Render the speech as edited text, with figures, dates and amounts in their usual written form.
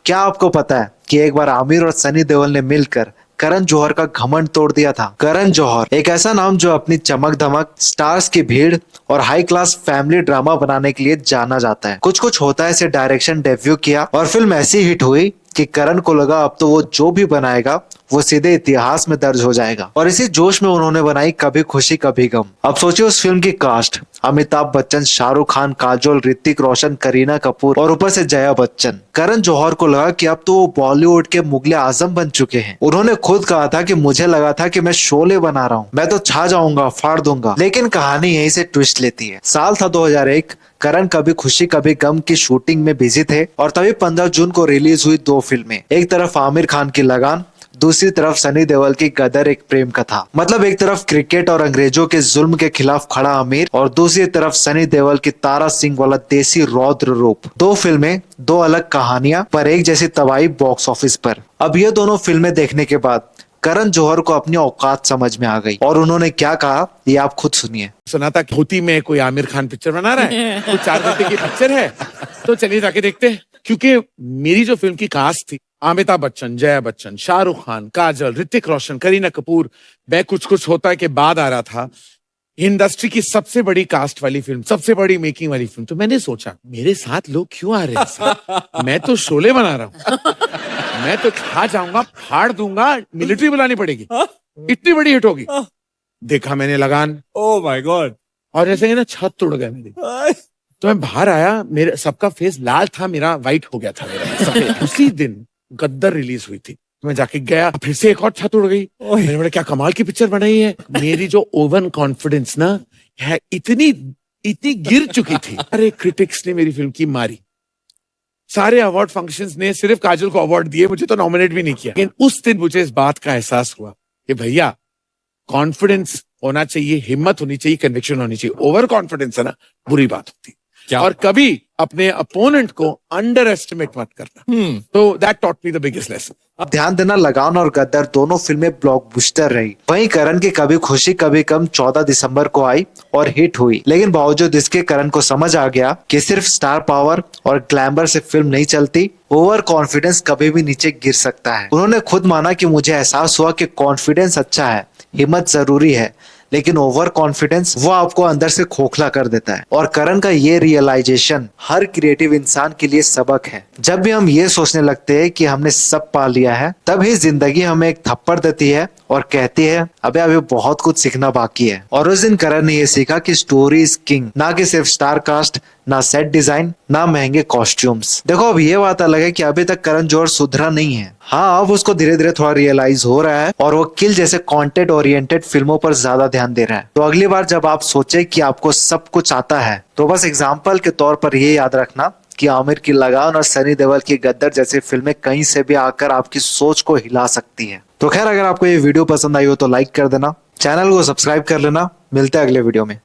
क्या आपको पता है कि एक बार आमिर और सनी देओल ने मिलकर करण जौहर का घमंड तोड़ दिया था। करण जौहर एक ऐसा नाम जो अपनी चमक धमक, स्टार्स की भीड़ और हाई क्लास फैमिली ड्रामा बनाने के लिए जाना जाता है। कुछ कुछ होता है से डायरेक्शन डेब्यू किया और फिल्म ऐसी हिट हुई कि करण को लगा अब तो वो जो भी बनाएगा वो सीधे इतिहास में दर्ज हो जाएगा। और इसी जोश में उन्होंने बनाई कभी खुशी कभी गम। अब सोचिए उस फिल्म की कास्ट, अमिताभ बच्चन, शाहरुख खान, काजोल, ऋतिक रोशन, करीना कपूर और ऊपर से जया बच्चन। करण जौहर को लगा कि अब तो वो बॉलीवुड के मुगले आजम बन चुके हैं। उन्होंने खुद कहा था कि मुझे लगा था कि मैं शोले बना रहा हूँ, मैं तो छा जाऊंगा, फाड़ दूंगा। लेकिन कहानी यहीं से ट्विस्ट लेती है। साल था 2001। करण कभी खुशी कभी गम की शूटिंग में बिजी थे और तभी 15 जून को रिलीज हुई दो फिल्में। एक तरफ आमिर खान की लगान, दूसरी तरफ सनी देओल की गदर एक प्रेम कथा। मतलब एक तरफ क्रिकेट और अंग्रेजों के जुल्म के खिलाफ खड़ा आमिर और दूसरी तरफ सनी देओल की तारा सिंह वाला देसी रौद्र रूप। दो फिल्में, दो अलग कहानियां, पर एक जैसी तबाही बॉक्स ऑफिस पर। अब ये दोनों फिल्में देखने के बाद करण जौहर को अपनी औकात समझ में आ गई और उन्होंने क्या कहा ये आप खुद सुनिए। सुना था धोती में कोई आमिर खान पिक्चर बना रहा है, तो 4 घंटे की पिक्चर है, तो चलिए जाके देखते हैं। क्योंकि मेरी जो फिल्म की कास्ट थी, अमिताभ बच्चन, जया बच्चन, शाहरुख खान, काजल, ऋतिक रोशन, करीना कपूर, मैं कुछ कुछ होता है के बाद आ रहा था। इंडस्ट्री की सबसे बड़ी कास्ट वाली फिल्म, सबसे बड़ी मेकिंग वाली फिल्म। तो मैंने सोचा मेरे साथ लोग क्यों आ रहे हैं, मैं तो शोले बना रहा हूँ, मैं तो खा जाऊंगा, फाड़ दूंगा, मिलिट्री बुलानी पड़ेगी, इतनी बड़ी हिट होगी। देखा मैंने लगान, ओह माय गॉड, और ऐसे ही ना छत उड़ गया मेरी। तो मैं बाहर आया, मेरे सबका फेस लाल था, मेरा व्हाइट हो गया था मेरा सफेद। उसी दिन गद्दर रिलीज हुई थी, मैं जाके गया, फिर से एक और छत उड़ गई। मैंने बोला क्या कमाल की पिक्चर बनाई है। मेरी जो ओवन कॉन्फिडेंस ना है इतनी गिर चुकी थी। अरे क्रिटिक्स ने मेरी फिल्म की मारी, सारे अवार्ड फंक्शंस ने सिर्फ काजल को अवार्ड दिए, मुझे तो नॉमिनेट भी नहीं किया। लेकिन उस दिन मुझे इस बात का एहसास हुआ कि भैया कॉन्फिडेंस होना चाहिए, हिम्मत होनी चाहिए, कन्विक्शन होनी चाहिए। ओवर कॉन्फिडेंस है ना बुरी बात होती। और कभी अपने अपोनेंट को अंडर एस्टिमेट मत करना। तो that taught me the biggest lesson. अब ध्यान देना, लगान और गद्दर दोनों फिल्में ब्लॉकबस्टर रही। वहीं करण की कभी खुशी कभी गम 14 दिसंबर को आई और हिट हुई। लेकिन बावजूद इसके करण को समझ आ गया कि सिर्फ स्टार पावर और ग्लैमर से फिल्म नहीं चलती, ओवर कॉन्फिडेंस कभी भी नीचे गिर सकता है। उन्होंने खुद माना कि मुझे एहसास हुआ कि कॉन्फिडेंस अच्छा है, हिम्मत जरूरी है, लेकिन ओवर कॉन्फिडेंस वो आपको अंदर से खोखला कर देता है। और करण का ये रियलाइजेशन हर क्रिएटिव इंसान के लिए सबक है। जब भी हम ये सोचने लगते हैं कि हमने सब पा लिया है, तभी जिंदगी हमें एक थप्पड़ देती है और कहती है अबे अभी बहुत कुछ सीखना बाकी है। और उस दिन करण ने ये सीखा कि स्टोरी इज किंग, ना कि सिर्फ स्टार कास्ट, ना सेट डिजाइन, ना महंगे कॉस्ट्यूम्स। देखो अब ये बात अलग है कि अभी तक करण जौहर सुधरा नहीं है। हाँ, अब उसको धीरे धीरे थोड़ा रियलाइज हो रहा है और वो किल जैसे कंटेंट ओरिएंटेड फिल्मों पर ज्यादा ध्यान दे रहा है। तो अगली बार जब आप सोचे कि आपको सब कुछ आता है, तो बस एग्जाम्पल के तौर पर ये याद रखना कि आमिर की लगान और सनी देओल की गद्दर जैसी फिल्में कहीं से भी आकर आपकी सोच को हिला सकती है। तो खैर, अगर आपको ये वीडियो पसंद आई हो तो लाइक कर देना, चैनल को सब्सक्राइब कर लेना। मिलते हैं अगले वीडियो में।